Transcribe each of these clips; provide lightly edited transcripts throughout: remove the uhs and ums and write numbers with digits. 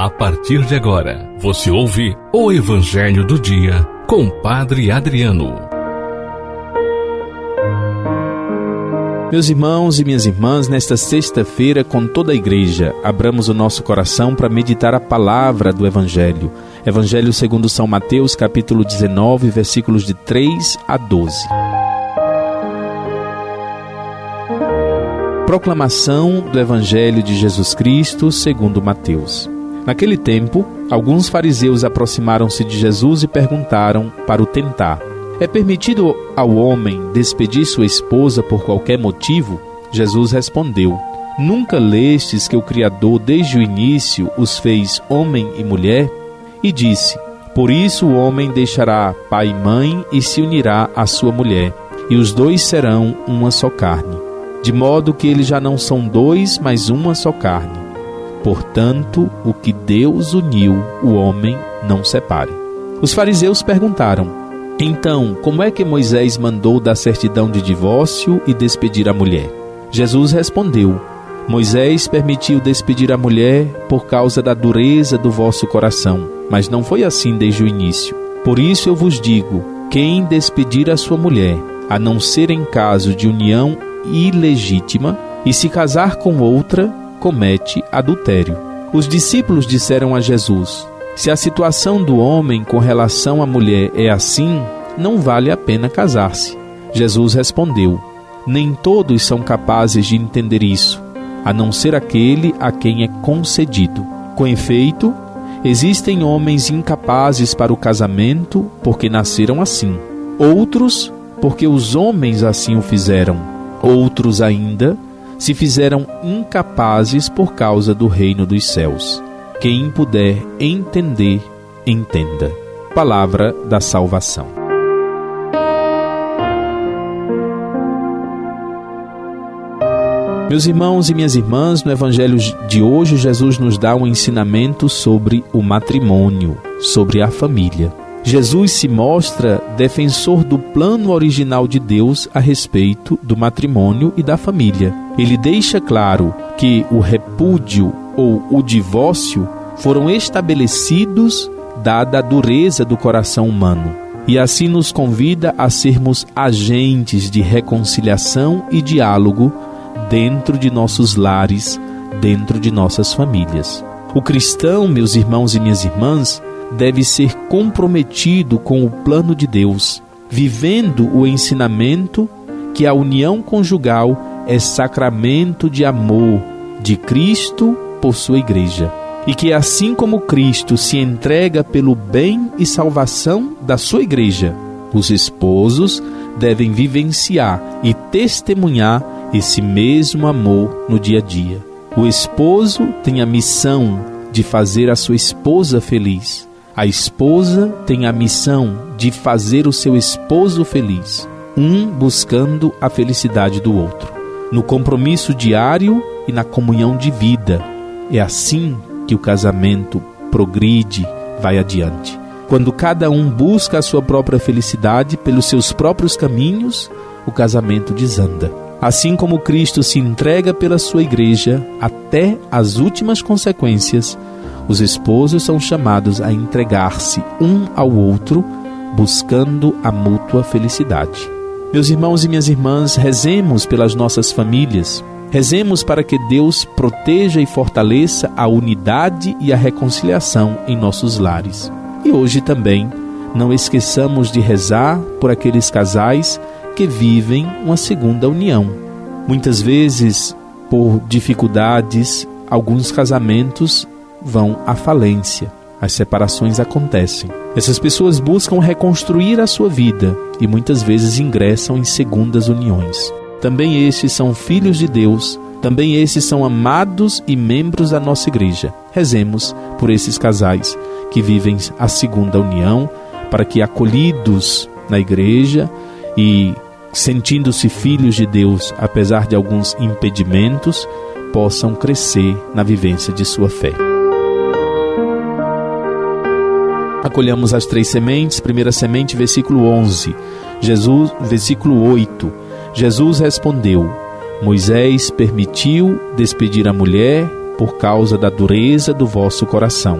A partir de agora, você ouve o Evangelho do Dia com Padre Adriano. Meus irmãos e minhas irmãs, nesta sexta-feira, com toda a igreja, abramos o nosso coração para meditar a palavra do Evangelho. Evangelho segundo São Mateus, capítulo 19, versículos de 3 a 12. Proclamação do Evangelho de Jesus Cristo segundo Mateus. Naquele tempo, alguns fariseus aproximaram-se de Jesus e perguntaram para o tentar: é permitido ao homem despedir sua esposa por qualquer motivo? Jesus respondeu: nunca lestes que o Criador desde o início os fez homem e mulher? E disse: por isso o homem deixará pai e mãe e se unirá à sua mulher, e os dois serão uma só carne. De modo que eles já não são dois, mas uma só carne. Portanto, o que Deus uniu, o homem não separe. Os fariseus perguntaram: então, como é que Moisés mandou dar certidão de divórcio e despedir a mulher? Jesus respondeu: Moisés permitiu despedir a mulher por causa da dureza do vosso coração, mas não foi assim desde o início. Por isso eu vos digo: quem despedir a sua mulher, a não ser em caso de união ilegítima, e se casar com outra, comete adultério. Os discípulos disseram a Jesus: se a situação do homem com relação à mulher é assim, não vale a pena casar-se. Jesus respondeu: nem todos são capazes de entender isso, a não ser aquele a quem é concedido. Com efeito, existem homens incapazes para o casamento porque nasceram assim, outros porque os homens assim o fizeram, outros ainda se fizeram incapazes por causa do reino dos céus. Quem puder entender, entenda. Palavra da salvação. Meus irmãos e minhas irmãs, no Evangelho de hoje, Jesus nos dá um ensinamento sobre o matrimônio, sobre a família. Jesus se mostra defensor do plano original de Deus a respeito do matrimônio e da família. Ele deixa claro que o repúdio ou o divórcio foram estabelecidos dada a dureza do coração humano, e assim nos convida a sermos agentes de reconciliação e diálogo dentro de nossos lares, dentro de nossas famílias. O cristão, meus irmãos e minhas irmãs, deve ser comprometido com o plano de Deus, vivendo o ensinamento que a união conjugal é sacramento de amor de Cristo por sua igreja, e que assim como Cristo se entrega pelo bem e salvação da sua igreja, os esposos devem vivenciar e testemunhar esse mesmo amor no dia a dia. O esposo tem a missão de fazer a sua esposa feliz. A esposa tem a missão de fazer o seu esposo feliz, um buscando a felicidade do outro, no compromisso diário e na comunhão de vida. É assim que o casamento progride, vai adiante. Quando cada um busca a sua própria felicidade pelos seus próprios caminhos, o casamento desanda. Assim como Cristo se entrega pela sua igreja até as últimas consequências, os esposos são chamados a entregar-se um ao outro, buscando a mútua felicidade. Meus irmãos e minhas irmãs, rezemos pelas nossas famílias. Rezemos para que Deus proteja e fortaleça a unidade e a reconciliação em nossos lares. E hoje também não esqueçamos de rezar por aqueles casais que vivem uma segunda união. Muitas vezes, por dificuldades, alguns casamentos vão à falência, as separações acontecem. Essas pessoas buscam reconstruir a sua vida e muitas vezes ingressam em segundas uniões. Também estes são filhos de Deus, também esses são amados e membros da nossa igreja. Rezemos por esses casais que vivem a segunda união, para que, acolhidos na igreja e sentindo-se filhos de Deus, apesar de alguns impedimentos, possam crescer na vivência de sua fé. Acolhamos as 3 sementes. Primeira semente, versículo 11. Versículo 8. Jesus respondeu: Moisés permitiu despedir a mulher por causa da dureza do vosso coração,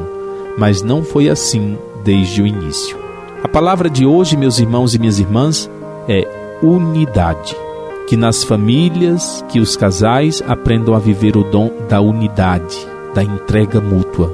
mas não foi assim desde o início. A palavra de hoje, meus irmãos e minhas irmãs, é unidade. Que nas famílias, que os casais aprendam a viver o dom da unidade, da entrega mútua.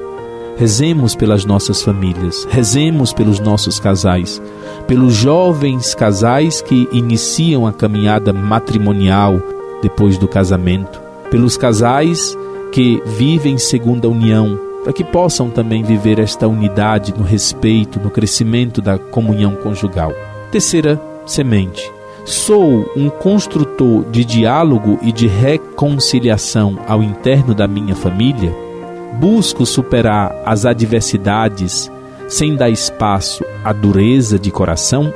Rezemos pelas nossas famílias, rezemos pelos nossos casais, pelos jovens casais que iniciam a caminhada matrimonial depois do casamento, pelos casais que vivem segunda união, para que possam também viver esta unidade no respeito, no crescimento da comunhão conjugal. Terceira semente. Sou um construtor de diálogo e de reconciliação ao interno da minha família? Busco superar as adversidades sem dar espaço à dureza de coração?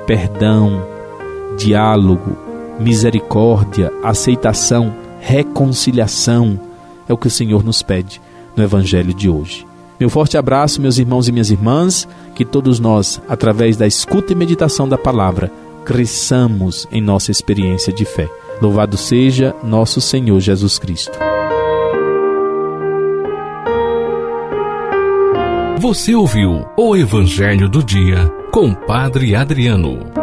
Perdão, diálogo, misericórdia, aceitação, reconciliação é o que o Senhor nos pede no Evangelho de hoje. Meu forte abraço, meus irmãos e minhas irmãs, que todos nós, através da escuta e meditação da palavra, cresçamos em nossa experiência de fé. Louvado seja nosso Senhor Jesus Cristo. Você ouviu o Evangelho do Dia com Padre Adriano.